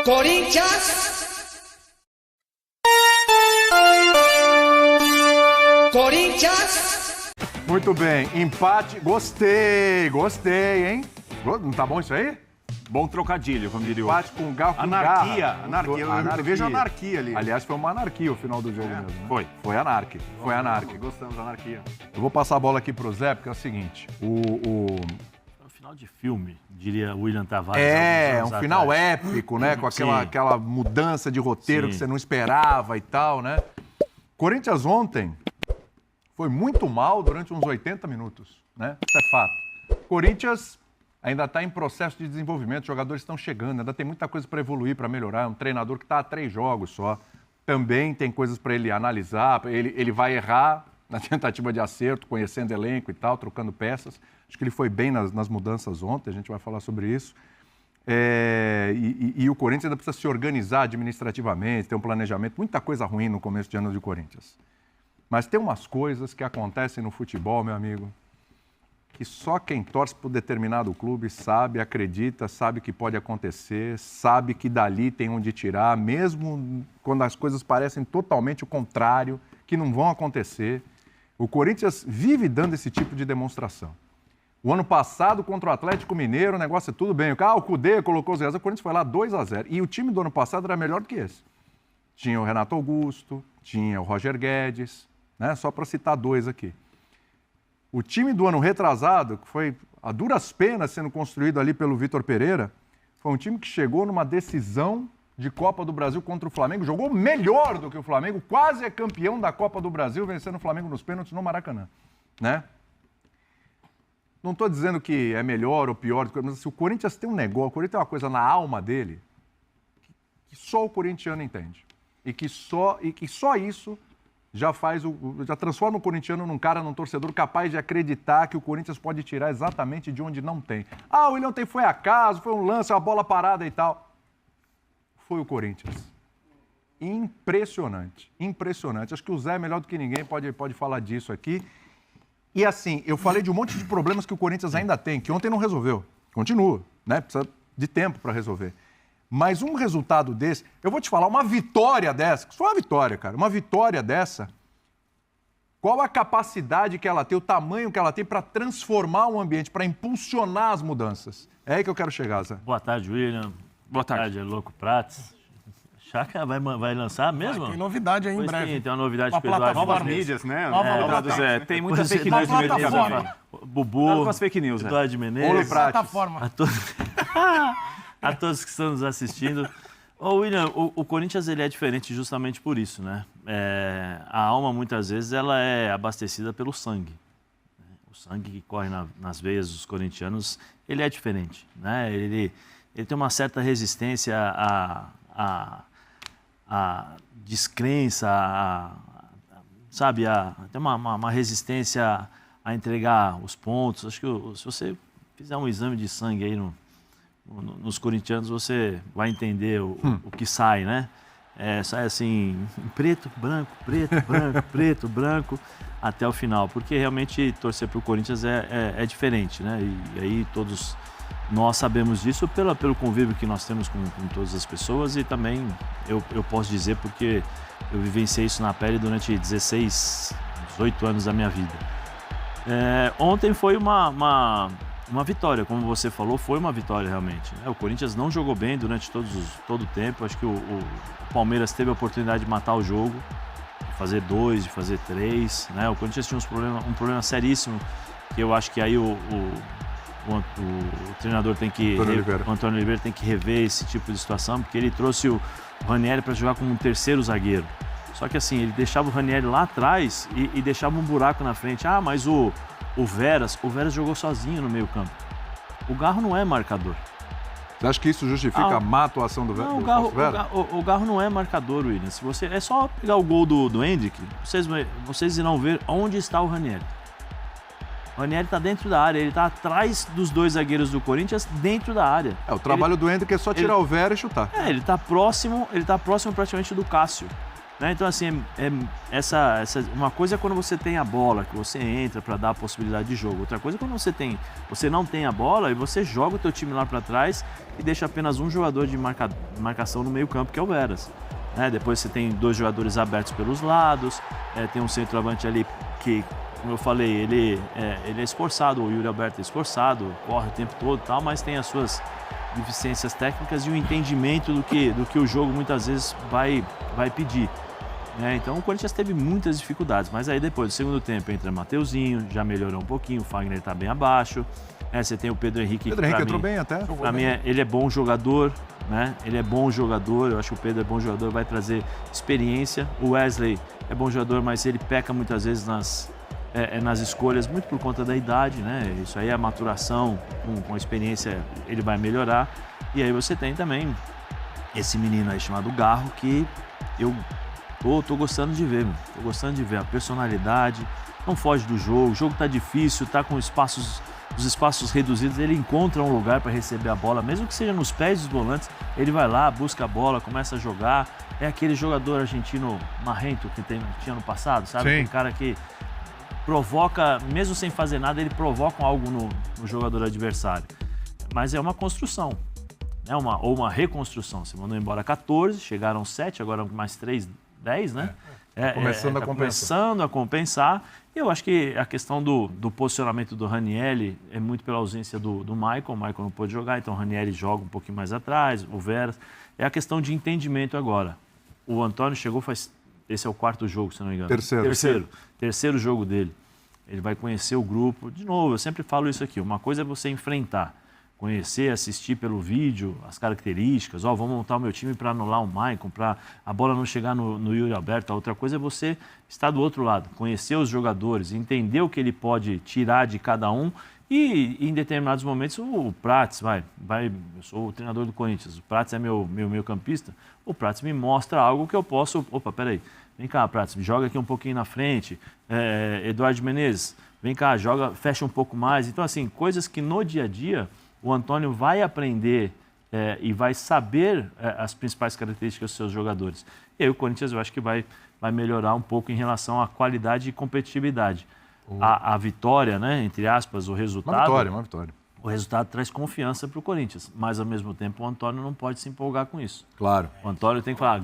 Corinthians! Corinthians! Muito bem, empate, gostei, hein? Não tá bom isso aí? Bom trocadilho, como diria o Empate com garro, com Anarquia, garra. anarquia. Eu vejo anarquia ali. Aliás, foi uma anarquia o final do jogo mesmo, né? Foi anárquico, foi anárquico. Gostamos da anarquia. Eu vou passar a bola aqui pro Zé, porque é o seguinte, É um final de filme, diria William Tavares. É, alguns um anos final atrás. épico, né? Com Sim. aquela mudança de roteiro Sim. que você não esperava e tal, né? Corinthians ontem foi muito mal durante uns 80 minutos, né? Isso é fato. Corinthians ainda está em processo de desenvolvimento, os jogadores estão chegando, ainda tem muita coisa para evoluir, para melhorar. É um treinador que está há 3 jogos só. Também tem coisas para ele analisar, ele vai errar na tentativa de acerto, conhecendo elenco e tal, trocando peças. Acho que ele foi bem nas mudanças ontem, a gente vai falar sobre isso. E o Corinthians ainda precisa se organizar administrativamente, ter um planejamento, muita coisa ruim no começo de ano do Corinthians. Mas tem umas coisas que acontecem no futebol, meu amigo, que só quem torce por determinado clube sabe, acredita, sabe que pode acontecer, sabe que dali tem onde tirar, mesmo quando as coisas parecem totalmente o contrário, que não vão acontecer. O Corinthians vive dando esse tipo de demonstração. O ano passado, contra o Atlético Mineiro, o negócio é tudo bem. O Cudê colocou os reais, o Corinthians foi lá 2-0. E o time do ano passado era melhor do que esse. Tinha o Renato Augusto, tinha o Roger Guedes, né? Só para citar 2 aqui. O time do ano retrasado, que foi a duras penas sendo construído ali pelo Vitor Pereira, foi um time que chegou numa decisão de Copa do Brasil contra o Flamengo, jogou melhor do que o Flamengo, quase é campeão da Copa do Brasil, vencendo o Flamengo nos pênaltis no Maracanã, né? Não estou dizendo que é melhor ou pior, mas assim, o Corinthians tem um negócio, o Corinthians tem uma coisa na alma dele que só o corintiano entende. E que só isso já transforma o corintiano num torcedor capaz de acreditar que o Corinthians pode tirar exatamente de onde não tem. O William foi acaso, foi um lance, uma bola parada e tal. Foi o Corinthians. Impressionante, impressionante. Acho que o Zé é melhor do que ninguém, pode falar disso aqui. E assim, eu falei de um monte de problemas que o Corinthians ainda tem, que ontem não resolveu. Continua, né? Precisa de tempo para resolver. Mas um resultado desse, eu vou te falar, uma vitória dessa, que foi uma vitória, cara, uma vitória dessa, qual a capacidade que ela tem, o tamanho que ela tem para transformar um ambiente, para impulsionar as mudanças? É aí que eu quero chegar, Zé. Boa tarde, William. Boa tarde. Louco Prates. Chaca vai lançar mesmo? Tem novidade aí em Pois breve. tem uma novidade Uma com o Eduardo plataforma. Novas Menezes. mídias, né? Nova Zé, tem muita Você- fake news no meio do plataforma. caminho. Bubu, Cuidado com as fake news, né? Eduardo Olo Menezes, Prates. Plataforma. a todos que estão nos assistindo. Ô, William, o Corinthians ele é diferente justamente por isso, né? A alma, muitas vezes, ela é abastecida pelo sangue. O sangue que corre nas veias dos corintianos, ele é diferente, né? Ele tem uma certa resistência à descrença, sabe? Tem uma resistência a entregar os pontos. Acho que se você fizer um exame de sangue aí nos corintianos, você vai entender o que sai, né? Sai assim, preto, branco, preto, branco, preto, branco, até o final. Porque realmente torcer para o Corinthians é diferente, né? E aí todos nós sabemos disso pelo convívio que nós temos com todas as pessoas e também eu posso dizer porque eu vivenciei isso na pele durante 18 anos da minha vida. Ontem foi uma vitória, como você falou, foi uma vitória realmente, né? O Corinthians não jogou bem durante todo o tempo. Acho que o Palmeiras teve a oportunidade de matar o jogo, de fazer 2, de fazer 3, né? O Corinthians tinha um problema seríssimo, que eu acho que aí o treinador tem que... O Antônio Oliveira tem que rever esse tipo de situação, porque ele trouxe o Ranieri para jogar como um terceiro zagueiro. Só que assim, ele deixava o Ranieri lá atrás e deixava um buraco na frente. Mas o Veras jogou sozinho no meio campo. O Garro não é marcador. Você acha que isso justifica a má atuação do Veras? O Garro não é marcador, William. É só pegar o gol do Hendrick, vocês irão ver onde está o Ranieri. O Ranieri está dentro da área, ele está atrás dos 2 zagueiros do Corinthians, dentro da área. O trabalho do Hendrick é só tirar o Vera e chutar. Ele está próximo praticamente do Cássio. Né? Então, assim, uma coisa é quando você tem a bola, que você entra para dar a possibilidade de jogo. Outra coisa é quando você não tem a bola e você joga o teu time lá para trás e deixa apenas um jogador de marcação no meio campo, que é o Veras. Né? Depois você tem 2 jogadores abertos pelos lados, tem um centroavante ali que, como eu falei, ele é esforçado, o Yuri Alberto é esforçado, corre o tempo todo e tal, mas tem as suas deficiências técnicas e o entendimento do que o jogo muitas vezes vai pedir. Então o Corinthians teve muitas dificuldades, mas aí depois do segundo tempo entra Mateuzinho, já melhorou um pouquinho, o Fagner está bem abaixo, você tem o Pedro Henrique. Pedro Henrique entrou bem até. Para mim, ele é bom jogador, né? Ele é bom jogador, eu acho que o Pedro é bom jogador, vai trazer experiência. O Wesley é bom jogador, mas ele peca muitas vezes nas escolhas, muito por conta da idade, né? Isso aí é a maturação, com a experiência ele vai melhorar. E aí você tem também esse menino aí chamado Garro, que eu tô gostando de ver, tô gostando de ver a personalidade, não foge do jogo, o jogo tá difícil, tá com os espaços reduzidos, ele encontra um lugar para receber a bola, mesmo que seja nos pés dos volantes, ele vai lá, busca a bola, começa a jogar. É aquele jogador argentino marrento que tinha no passado, sabe? Aquele cara que provoca, mesmo sem fazer nada, ele provoca algo no jogador adversário. Mas é uma construção, ou uma reconstrução. Você mandou embora 14, chegaram 7, agora mais 3, 10, né? Começando a compensar. E eu acho que a questão do posicionamento do Ranieri é muito pela ausência do Michael. O Michael não pôde jogar, então o Ranieri joga um pouquinho mais atrás, o Veras. É a questão de entendimento agora. O Antônio chegou esse é o 4º jogo, se não me engano. Terceiro jogo dele. Ele vai conhecer o grupo. De novo, eu sempre falo isso aqui. Uma coisa é você enfrentar, conhecer, assistir pelo vídeo, as características. Vou montar o meu time para anular o Maicon, para a bola não chegar no Yuri Alberto. A outra coisa é você estar do outro lado, conhecer os jogadores, entender o que ele pode tirar de cada um. E em determinados momentos o Prats eu sou o treinador do Corinthians, o Prats é meu campista, o Prats me mostra algo que eu posso, peraí, vem cá, Prats, me joga aqui um pouquinho na frente, Eduardo Menezes, vem cá, fecha um pouco mais. Então, assim, coisas que no dia a dia o Antônio vai aprender e vai saber as principais características dos seus jogadores. E aí o Corinthians eu acho que vai melhorar um pouco em relação à qualidade e competitividade. A vitória, né, entre aspas, o resultado... Uma vitória. O resultado traz confiança para o Corinthians, mas ao mesmo tempo o Antônio não pode se empolgar com isso. Claro. O Antônio tem que falar,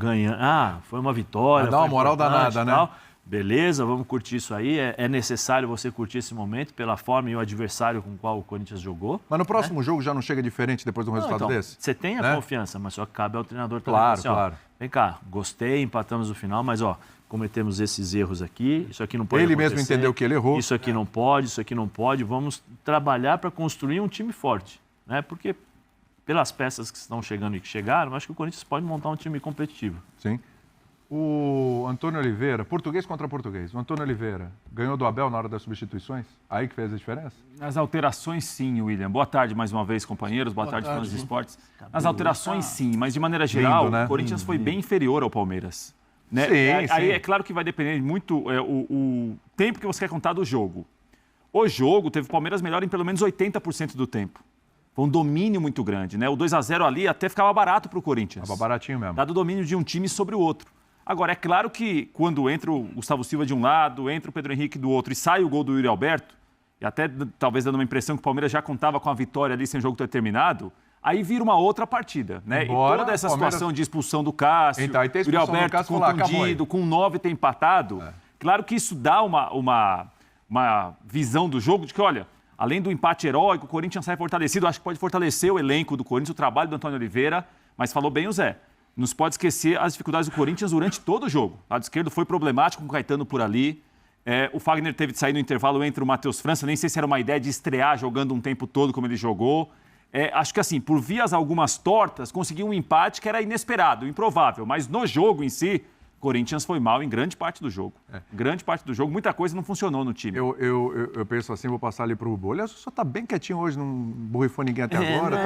foi uma vitória... Dá uma moral danada, né? Beleza, vamos curtir isso aí. É necessário você curtir esse momento pela forma e o adversário com o qual o Corinthians jogou. Mas no próximo jogo já não chega diferente depois de um resultado desse? Você tem a confiança, mas só que cabe ao treinador também. Claro. Vem cá, gostei, empatamos no final, mas cometemos esses erros aqui, isso aqui não pode Ele acontecer. mesmo entendeu que ele errou. Isso aqui não pode, vamos trabalhar para construir um time forte, né? Porque pelas peças que estão chegando e que chegaram, acho que o Corinthians pode montar um time competitivo. Sim. O Antônio Oliveira, português contra português, o Antônio Oliveira ganhou do Abel na hora das substituições? Aí que fez a diferença? Nas alterações, sim, William. Boa tarde mais uma vez, companheiros. Boa tarde, fãs de esportes. Nas alterações, sim, mas de maneira geral, o Corinthians foi bem inferior ao Palmeiras. Né? Sim. Aí é claro que vai depender muito o tempo que você quer contar do jogo. O jogo teve o Palmeiras melhor em pelo menos 80% do tempo. Foi um domínio muito grande, né? O 2-0 ali até ficava barato para o Corinthians. Tava baratinho mesmo. Dado o domínio de um time sobre o outro. Agora, é claro que quando entra o Gustavo Silva de um lado, entra o Pedro Henrique do outro e sai o gol do Yuri Alberto, e até talvez dando uma impressão que o Palmeiras já contava com a vitória ali sem o jogo ter terminado, aí vira uma outra partida, né? Embora e toda essa Palmeiras... situação de expulsão do Cássio, então, Yuri Alberto contundido, com 9 ter empatado, claro que isso dá uma visão do jogo de que, olha, além do empate heróico, o Corinthians sai fortalecido, acho que pode fortalecer o elenco do Corinthians, o trabalho do Antônio Oliveira, mas falou bem o Zé. Não se pode esquecer as dificuldades do Corinthians durante todo o jogo. O lado esquerdo foi problemático com o Caetano por ali. O Fagner teve de sair no intervalo entre o Matheus França. Nem sei se era uma ideia de estrear jogando um tempo todo como ele jogou. Acho que assim, por vias algumas tortas, conseguiu um empate que era inesperado, improvável. Mas no jogo em si, o Corinthians foi mal em grande parte do jogo. Grande parte do jogo, muita coisa não funcionou no time. Eu penso assim, vou passar ali pro Rubo. Aliás, o senhor tá bem quietinho hoje, não borrifou ninguém até agora.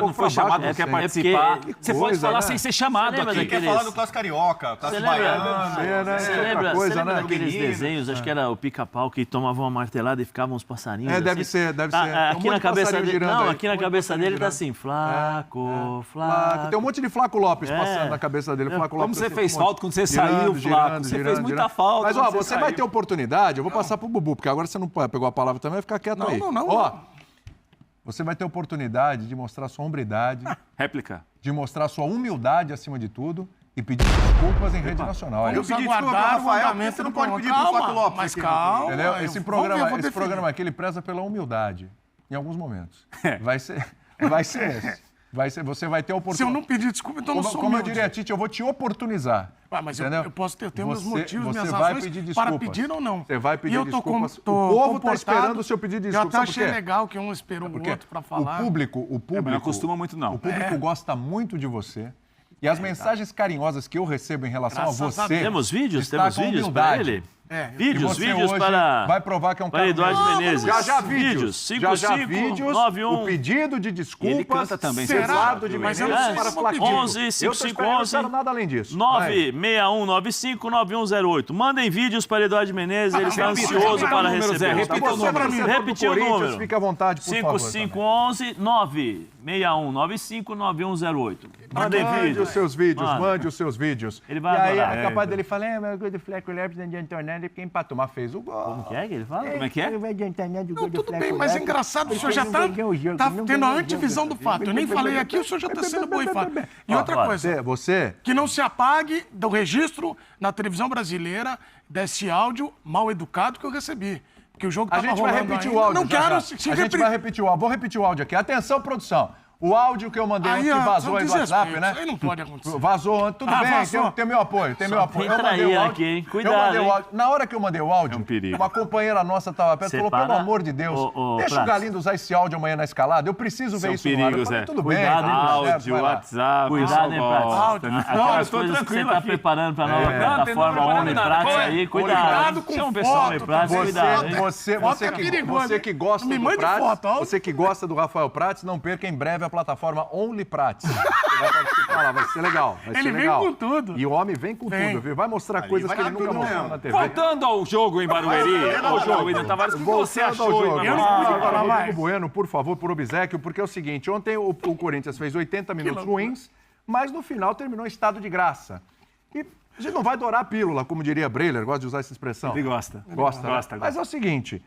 Não foi chamado, não quer participar. Você pode falar sem ser chamado aqui. Ele quer falar do Clássico Carioca, Clássico Baiano. Você lembra daqueles desenhos, acho que era o Pica-Pau, que tomava uma martelada e ficavam uns passarinhos? Deve ser. Aqui na cabeça dele, não, aqui na cabeça dele tá assim, Flaco. Tem um monte de Flaco Lopes passando na cabeça dele. Flaco Como Lopes, você fez falta quando você saiu, Flaco. Você fez muita falta. Mas, ó, você vai ter oportunidade, eu vou passar pro Bubu, porque agora você não pegou a palavra também, vai ficar quieto aí. Não. Ó, você vai ter oportunidade de mostrar sua hombridade, Réplica. de mostrar sua humildade acima de tudo e pedir desculpas em rede nacional. Eu pedi desculpa pro Rafael, porque você não pode pedir pro Flaco Lopes. Mas aqui. calma. Entendeu? Esse programa aqui, aqui, ele preza pela humildade, em alguns momentos. Vai ser esse. Você vai ter a oportunidade. Se eu não pedir desculpa, então eu não sou Como eu humilde. diria, Tite, eu vou te oportunizar. Mas eu entendeu? posso ter meus motivos, minhas Você vai razões pedir para desculpas. pedir ou não. Você vai pedir E eu tô desculpas. tô O povo está comportado. esperando o seu pedido de desculpas. Eu até Sabe por achei quê? legal que um esperou o outro para falar. O público Mas não costuma muito, não. O público gosta muito de você. E as mensagens carinhosas que eu recebo em relação Graças a a você. Deus. Temos vídeos? está Temos com vídeos para humildade. ele? É. E Vídeos você hoje para... vai provar que é um para cara Eduardo humilde. Menezes. Já vídeos. Já vídeos. 91. O pedido de desculpas. E ele canta também. Será? Eduardo de Mas Menezes eu não sei para se eu vou pedir. Flaquinho. 11 Eu tô esperando, 5511 não quero nada além disso. Vai. 961959108. Mandem vídeos para Eduardo Menezes, ele está ansioso para receber. Repita o número, Zé. Repetiu o número. Fique à vontade, por favor. 5511 961959108. Mandem Mande vídeos. os seus vídeos, Manda. mande os seus vídeos. Ele vai e aí adorar. é capaz dele falar, mas o gol do Fleco Lopes não adiantou nada porque empatou, mas fez o gol. Como que é que ele fala? Como é que é? Não vai adiantar nada o gol Não, do tudo Fleco bem, mas é Lopes. engraçado, o senhor Ele já não está ganhou o jogo, tá não tendo a ganhou o antivisão do jogo. fato. Eu nem falei aqui, o senhor já está sendo boifado. E outra coisa, Você, que não se apague do registro na televisão brasileira desse áudio mal educado que eu recebi. Porque o jogo a estava gente vai rolando repetir ainda. o áudio. Não já, quero já. se A gente repetir. vai repetir o áudio. Vou repetir o áudio aqui. Atenção, produção. O áudio que eu mandei Aí, antes que ó, vazou aí do WhatsApp, desrespeito. né? Isso aí não pode acontecer. Vazou antes. Tudo Ah, bem, vazou. tem meu apoio. Tem meu apoio. tem Eu mandei o traíra áudio. aqui, hein? Eu Cuidado, mandei o hein? áudio. Na hora que eu mandei o áudio, perigo. uma companheira nossa estava perto e falou, Separa- pelo amor de Deus, Ô, deixa o Prats. Galindo usar esse áudio amanhã na escalada. Eu preciso ver isso no ar. Eu perigos, falei, Zé. tudo Cuidado, bem. hein, tá certo, Áudio, vai lá. WhatsApp. Cuidado, hein, Prats? Áudio. Não, eu Aquelas tô coisas que você tranquilo está aqui. preparando para a nova Não, não tô plataforma preparando Omni nada. Prats Qual é? aí, Cuidado cuidado. com Chama o pessoal foto, Omni Prats, tá? cuidado, hein? Você que gosta Me do mande Prats, foto, ó. você que gosta do Rafael Prats, não perca em breve a plataforma Only Prats. Você vai participar lá, vai ser legal. Vai Ele ser vem legal. com tudo. E o homem vem com Vem. tudo, viu? Vai mostrar coisas vai que ele dar nunca tudo mostrou mesmo. na TV. Voltando ao jogo em Barueri, ao jogo, William Tavares, o que você Voltando ao achou? jogo. em Eu não Barueri? pude Agora, falar mais. Rodrigo Bueno, por favor, por obséquio, porque é o seguinte, ontem o Corinthians fez 80 minutos ruins, mas no final terminou em estado de graça. E a gente não vai dourar a pílula, como diria Breler, gosta de usar essa expressão. Ele gosta. Gosta, né? Gosta. Mas é o seguinte,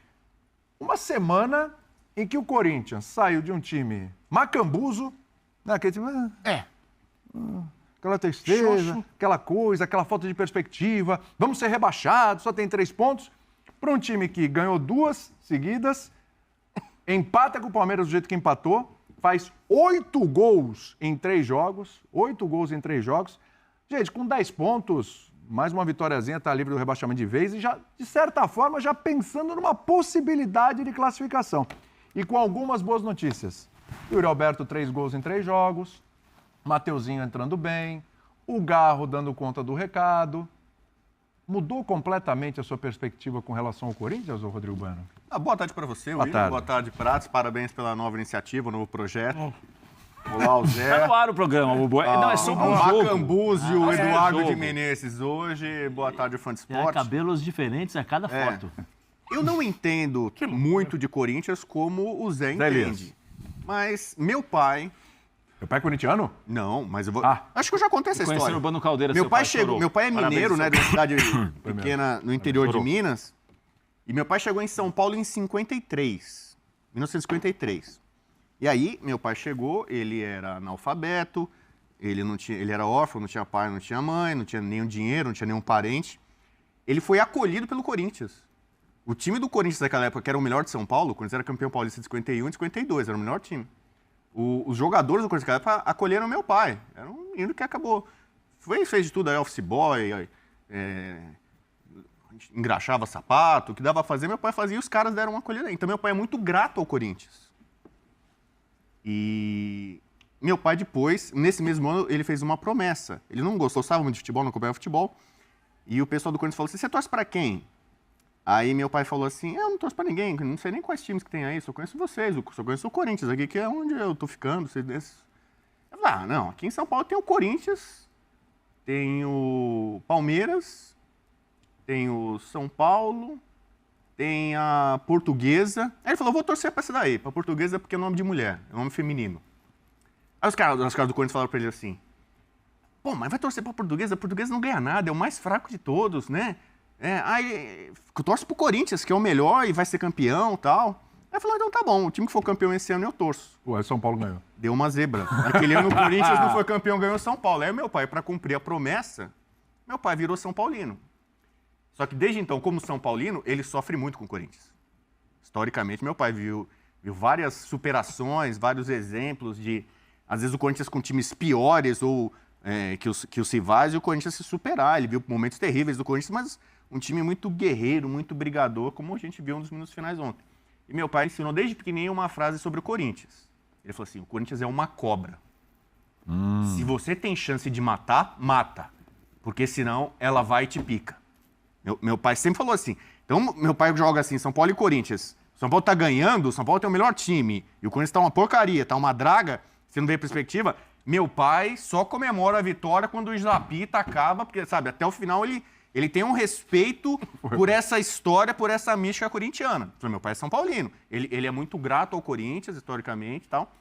uma semana em que o Corinthians saiu de um time macambuzo, né, aquele time, aquela tristeza, Xoxo. aquela coisa, aquela falta de perspectiva, vamos ser rebaixados, só tem 3 pontos, para um time que ganhou 2 seguidas, empata com o Palmeiras do jeito que empatou, faz 8 gols em 3 jogos, 8 gols em 3 jogos. Gente, com 10 pontos, mais uma vitóriazinha, tá livre do rebaixamento de vez e já, de certa forma, já pensando numa possibilidade de classificação. E com algumas boas notícias. Yuri Alberto, 3 gols em 3 jogos, Mateuzinho entrando bem, o Garro dando conta do recado. Mudou completamente a sua perspectiva com relação ao Corinthians, ô Rodrigo Bueno? Boa tarde para você, Boa William. tarde. Boa tarde, Prats. Parabéns pela nova iniciativa, novo projeto. Olá, o Tá Zé. no ar o programa, o Boé. Não, é sobre o o jogo. Macambuz e o é Eduardo jogo. de Menezes hoje. Boa tarde, fã de Tem esporte. cabelos diferentes a cada foto. Eu não entendo muito de Corinthians como o Zé Elias. entende. Mas meu pai... Meu pai é corintiano? Não, mas eu vou... Ah. Acho que eu já contei essa Conhecendo história. o Bano Caldeira, Meu seu pai chorou. chegou, meu pai é Parabéns, mineiro, seu né, de uma cidade pequena no interior de Chorou. Minas. E meu pai chegou em São Paulo em 1953. E aí, meu pai chegou, ele era analfabeto, ele era órfão, não tinha pai, não tinha mãe, não tinha nenhum dinheiro, não tinha nenhum parente. Ele foi acolhido pelo Corinthians. O time do Corinthians naquela época, que era o melhor de São Paulo, o Corinthians era campeão paulista de 51 e 52, era o melhor time. Os jogadores do Corinthians naquela época acolheram meu pai. Era um menino que acabou. Fez de tudo, aí, office boy, engraxava sapato, o que dava a fazer, meu pai fazia e os caras deram uma acolhida. Então, meu pai é muito grato ao Corinthians. E meu pai, depois, nesse mesmo ano, ele fez uma promessa. Ele não gostava muito de futebol, não acompanhava futebol. E o pessoal do Corinthians falou assim, você torce pra quem? Aí meu pai falou assim, eu não torço pra ninguém, não sei nem quais times que tem aí, só conheço vocês, só conheço o Corinthians aqui, que é onde eu tô ficando. Eu falei, não, aqui em São Paulo tem o Corinthians, tem o Palmeiras, tem o São Paulo, tem a Portuguesa. Aí ele falou, vou torcer pra essa daí, pra Portuguesa porque é nome de mulher, é nome feminino. Aí os caras do Corinthians falaram pra ele assim, Pô, mas vai torcer pra Portuguesa? A Portuguesa não ganha nada, é o mais fraco de todos, né? Aí eu torço pro Corinthians, que é o melhor e vai ser campeão e tal. Aí falou, então tá bom, o time que for campeão esse ano eu torço. Ué, São Paulo ganhou. Deu uma zebra. Naquele ano o Corinthians não foi campeão, ganhou São Paulo. Aí meu pai, pra cumprir a promessa, meu pai virou São Paulino. Só que desde então, como São Paulino, ele sofre muito com o Corinthians. Historicamente, meu pai viu várias superações, vários exemplos de, às vezes, o Corinthians com times piores ou que os rivais e o Corinthians se superar. Ele viu momentos terríveis do Corinthians, mas um time muito guerreiro, muito brigador, como a gente viu nos minutos finais ontem. E meu pai ensinou desde pequenininho uma frase sobre o Corinthians. Ele falou assim, o Corinthians é uma cobra. Se você tem chance de matar, mata. Porque senão ela vai e te pica. Meu pai sempre falou assim. Então, meu pai joga assim, São Paulo e Corinthians. São Paulo tá ganhando, São Paulo tem o melhor time. E o Corinthians tá uma porcaria, tá uma draga. Você não vê perspectiva. Meu pai só comemora a vitória quando o Islapita acaba, porque, sabe, até o final ele tem um respeito por essa história, por essa mística corintiana. Meu pai é São Paulino. Ele é muito grato ao Corinthians, historicamente e tal.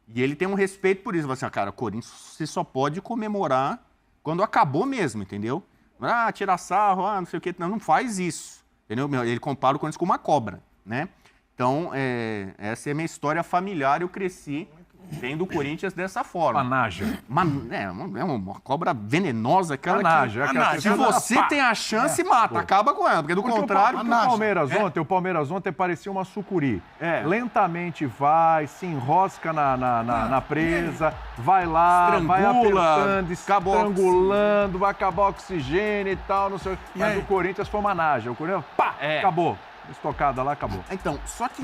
E ele tem um respeito por isso. Ele fala assim, cara, o Corinthians você só pode comemorar quando acabou mesmo, entendeu? Tirar sarro, não sei o quê. Não faz isso, entendeu? Ele compara o Corinthians com uma cobra, né? Então, essa é a minha história familiar. Eu cresci vendo o Corinthians dessa forma. Naja. É uma cobra venenosa. Aquela Naja. se você tem a chance, mata. Acaba com ela. Porque do contrário... O Palmeiras ontem parecia uma sucuri. Lentamente vai, se enrosca na presa, vai lá, vai apertando, estrangulando, vai acabar o oxigênio e tal, não sei. Mas o Corinthians foi uma naja. O Corinthians, acabou. Estocada lá, acabou. Então, só que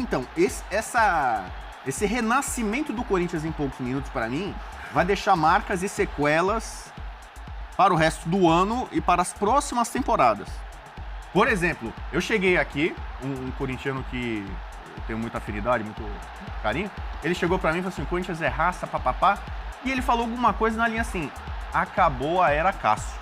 esse renascimento do Corinthians em poucos minutos, para mim, vai deixar marcas e sequelas para o resto do ano e para as próximas temporadas. Por exemplo, eu cheguei aqui, um corintiano que eu tenho muita afinidade, muito carinho, ele chegou para mim e falou assim, o Corinthians é raça, papapá, e ele falou alguma coisa na linha assim, acabou a era Cássio.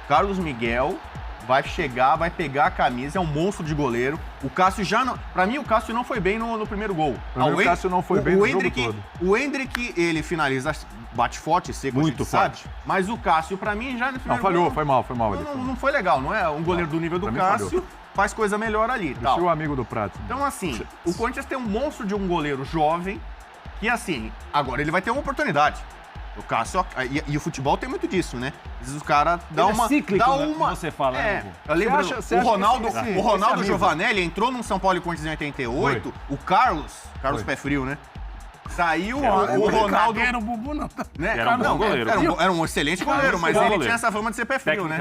Carlos Miguel vai chegar, vai pegar a camisa, é um monstro de goleiro. O Cássio já não... Pra mim, o Cássio não foi bem no primeiro gol. O Cássio não foi bem no jogo todo. O Endrick, ele finaliza, bate forte, seco, muito forte. Sabe? Mas o Cássio, pra mim, já no primeiro falhou, gol... foi mal. Não foi legal, não é? Um goleiro do nível do Cássio faz coisa melhor ali. Tal. O amigo do Prato. Então, assim, o Corinthians tem um monstro de um goleiro jovem que, assim, agora ele vai ter uma oportunidade. O Cássio, e o futebol tem muito disso, né? Às vezes o cara dá uma... É cíclico, dá né, uma... Você fala, eu lembro, você o acha Ronaldo Giovanelli entrou no São Paulo e Corinthians em 88, o Carlos Pé Frio, né? Saiu o Ronaldo... Era o Bubu, não. Né? Era um bom goleiro. Era um excelente goleiro, mas ele tinha essa fama de ser pé frio, né?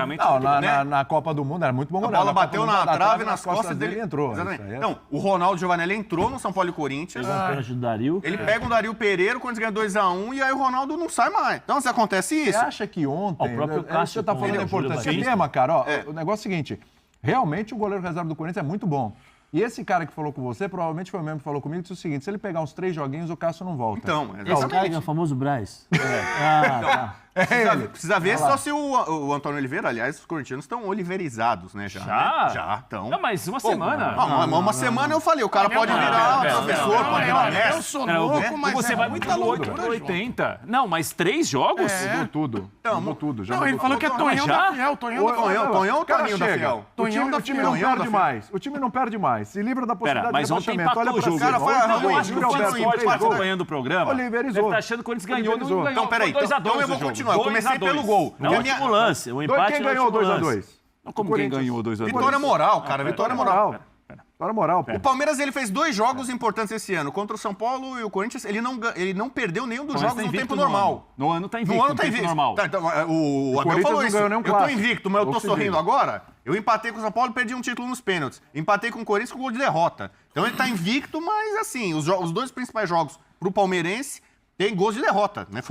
Na Copa do Mundo era muito bom A goleiro. bola bateu na trave, nas costas dele. Ele entrou. Exatamente. Então, o Ronaldo Giovanelli entrou no São Paulo e Corinthians. Do Dario. Ele pega o Dario Pereira, quando ganha 2-1, e aí o Ronaldo não sai mais. Então, se acontece isso... Você acha que ontem... O próprio Cássio você tá falando da importância. Tema, cara, o negócio é o seguinte, realmente o goleiro reserva do Corinthians é muito bom. E esse cara que falou com você, provavelmente foi o mesmo que falou comigo, disse o seguinte, se ele pegar uns 3 joguinhos, o Cássio não volta. Então, Esse cara é o famoso Braz. Precisa ver só se o Antônio Oliveira, aliás, os corintianos estão oliverizados, né? Já estão. Não, mas uma semana. Uma semana eu falei, o cara pode virar professor, pode virar mestre. Eu sou louco, mas... Você vai muito louco para 80. Não, mas 3 jogos? Mudou tudo. Mudou tudo. Já Não, ele falou que é Tonhão da Fiel. Tonhão ou Toninho da Fiel? O time não perde mais. O time não perde mais. Se livra da possibilidade mas de ontem rebaixamento. empatou o jogo. Cara, Eu acho que o Fábio está acompanhando o programa. Oliverizou. Ele tá achando que o Corinthians ganhou. Não ganhou. Então, peraí. Então eu vou continuar. Eu comecei pelo gol. No último lance. O empate Quem ganhou 2-2? Como quem ganhou 2-2? Vitória moral, cara. Vitória moral. Vitória moral, pô. O Palmeiras ele fez 2 jogos importantes esse ano. Contra o São Paulo e o Corinthians, ele não perdeu nenhum dos jogos no tempo normal. No ano tá invicto. No ano tá invicto. Normal. Tá, então, o Abel falou isso. Eu tô invicto, mas eu tô sorrindo agora. Eu empatei com o São Paulo e perdi um título nos pênaltis. Empatei com o Corinthians com gol de derrota. Então ele tá invicto, mas assim, os 2 principais jogos pro palmeirense tem gols de derrota, né?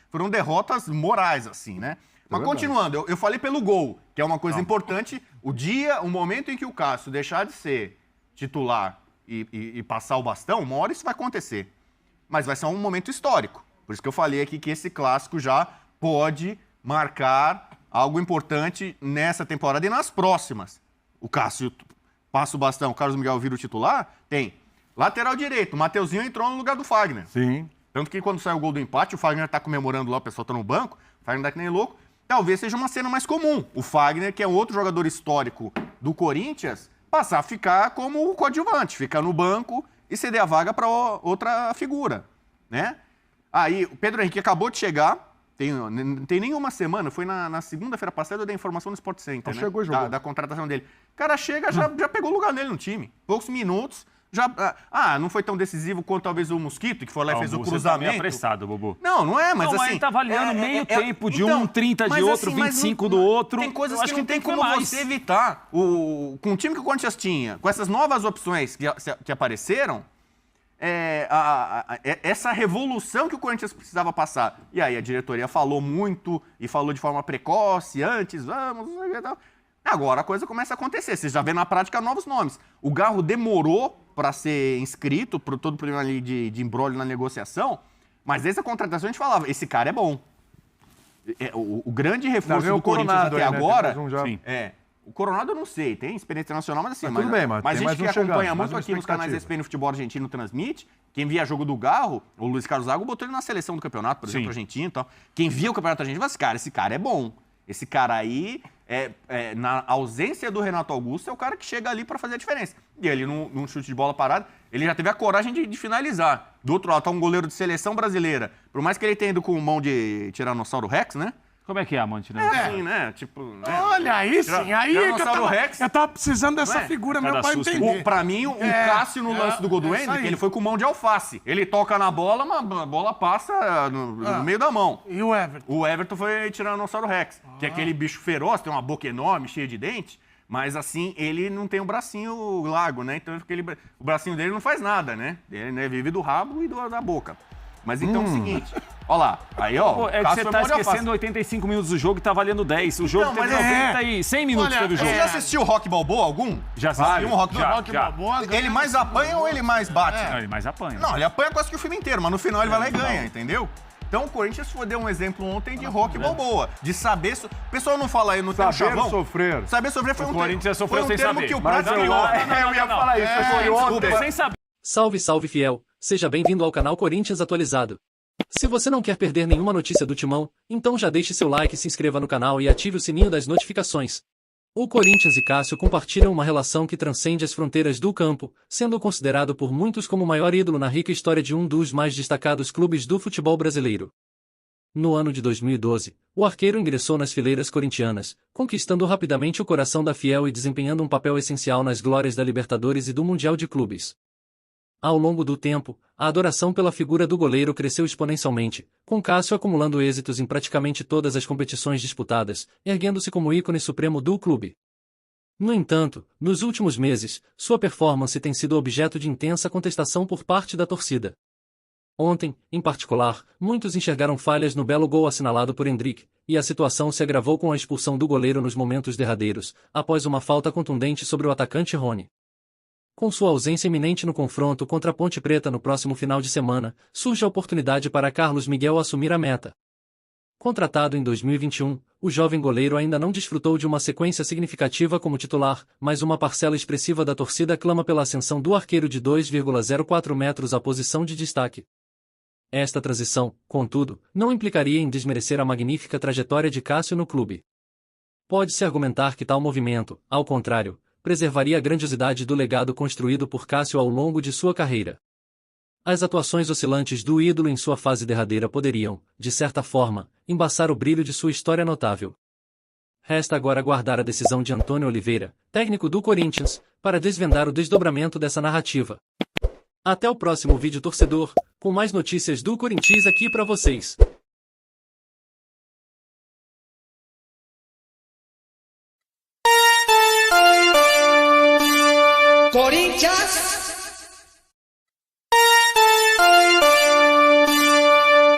Foram derrotas morais, assim, né? Mas continuando, eu falei pelo gol, que é uma coisa importante. O momento em que o Cássio deixar de ser titular e passar o bastão, uma hora isso vai acontecer. Mas vai ser um momento histórico. Por isso que eu falei aqui que esse clássico já pode marcar algo importante nessa temporada e nas próximas. O Cássio passa o bastão, o Carlos Miguel vira o titular, tem lateral direito, o Mateuzinho entrou no lugar do Fagner. Sim. Tanto que quando sai o gol do empate, o Fagner tá comemorando lá, o pessoal tá no banco, Fagner que nem louco. Talvez seja uma cena mais comum. O Fagner, que é um outro jogador histórico do Corinthians, passar a ficar como o coadjuvante, ficar no banco e ceder a vaga para outra figura, né? Aí, o Pedro Henrique acabou de chegar, não tem nenhuma semana, foi na segunda-feira passada, eu dei informação no Sport Center, né? Chegou e jogou. Da contratação dele. O cara chega, já pegou o lugar dele no time. Poucos minutos, não foi tão decisivo quanto talvez o Mosquito, que foi lá e fez o cruzamento. Tá meio apressado, Bobo. Não é, mas Não, assim... ele tá avaliando meio tempo de então, um, 30 de mas outro, assim, 25 do outro. Tem coisas Eu que acho não tem que como mais. você evitar. Com o time que o Corinthians tinha, com essas novas opções que apareceram, essa revolução que o Corinthians precisava passar. E aí a diretoria falou muito e falou de forma precoce, antes, vamos... Agora a coisa começa a acontecer. Você já vê na prática novos nomes. O Garro demorou para ser inscrito, por todo o problema ali de imbróglio na negociação, mas desde a contratação a gente falava, esse cara é bom. O grande reforço do Corinthians até agora... Sim. O Coronado eu não sei, tem experiência internacional, mas assim... Tudo bem, mas a tem gente mais que um acompanha chegando, mais muito uma aqui nos canais expectativa. ESPN Futebol Argentino transmite, quem via jogo do Garro, o Luiz Carlos Zago botou ele na seleção do campeonato, por exemplo, argentino e tal. Quem via o campeonato argentino, mas esse cara é bom. Esse cara aí, na ausência do Renato Augusto, é o cara que chega ali para fazer a diferença. E ele, num chute de bola parada, ele já teve a coragem de finalizar. Do outro lado, tá um goleiro de seleção brasileira. Por mais que ele tenha ido com mão de Tiranossauro Rex, né? Como é que é, Amante? Né? Assim, né? Tipo... Olha, aí sim, aí é que Rex. eu tava precisando dessa Não é? figura Cada meu pra susto. entender. Pra mim, o Cássio no lance do gol do isso Hendrick, aí. ele foi com mão de alface. Ele toca na bola, mas a bola passa no meio da mão. E o Everton? O Everton foi Tiranossauro Rex, que é aquele bicho feroz, tem uma boca enorme, cheia de dente, mas assim, ele não tem um bracinho largo, né? Então o bracinho dele não faz nada, né? Ele, né, vive do rabo e da boca. Mas então é o seguinte, ó lá, aí ó, Pô, é que Cássio você foi tá mão de alface. esquecendo 85 minutos do jogo e tá valendo 10. O jogo Não, teve mas 90 e 100 minutos Olha, teve o jogo. Você já assistiu Rock Balboa algum? Já Viu assisti. um Rock Já, Balboa? já. Balboa ganha Ele mais no apanha segundo ou ele mais bate? Não, ele mais apanha. Não, ele apanha quase que o filme inteiro, mas no final ele vai lá e ganha, entendeu? Então o Corinthians deu um exemplo ontem de Rock Balboa, de saber... O pessoal não fala aí no termo Saber chavão. sofrer. Saber sofrer foi um Corinthians termo, sofreu foi um sem termo saber. que o Mas Prato não, criou. não, Eu ia falar isso, foi ontem. Sem saber. Salve, salve fiel! Seja bem-vindo ao canal Corinthians Atualizado. Se você não quer perder nenhuma notícia do Timão, então já deixe seu like, se inscreva no canal e ative o sininho das notificações. O Corinthians e Cássio compartilham uma relação que transcende as fronteiras do campo, sendo considerado por muitos como o maior ídolo na rica história de um dos mais destacados clubes do futebol brasileiro. No ano de 2012, o arqueiro ingressou nas fileiras corintianas, conquistando rapidamente o coração da fiel e desempenhando um papel essencial nas glórias da Libertadores e do Mundial de Clubes. Ao longo do tempo, a adoração pela figura do goleiro cresceu exponencialmente, com Cássio acumulando êxitos em praticamente todas as competições disputadas, erguendo-se como ícone supremo do clube. No entanto, nos últimos meses, sua performance tem sido objeto de intensa contestação por parte da torcida. Ontem, em particular, muitos enxergaram falhas no belo gol assinalado por Hendrick, e a situação se agravou com a expulsão do goleiro nos momentos derradeiros, após uma falta contundente sobre o atacante Rony. Com sua ausência iminente no confronto contra a Ponte Preta no próximo final de semana, surge a oportunidade para Carlos Miguel assumir a meta. Contratado em 2021, o jovem goleiro ainda não desfrutou de uma sequência significativa como titular, mas uma parcela expressiva da torcida clama pela ascensão do arqueiro de 2,04 metros à posição de destaque. Esta transição, contudo, não implicaria em desmerecer a magnífica trajetória de Cássio no clube. Pode-se argumentar que tal movimento, ao contrário, preservaria a grandiosidade do legado construído por Cássio ao longo de sua carreira. As atuações oscilantes do ídolo em sua fase derradeira poderiam, de certa forma, embaçar o brilho de sua história notável. Resta agora aguardar a decisão de Antônio Oliveira, técnico do Corinthians, para desvendar o desdobramento dessa narrativa. Até o próximo vídeo, torcedor, com mais notícias do Corinthians aqui pra vocês.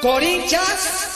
Corinthians.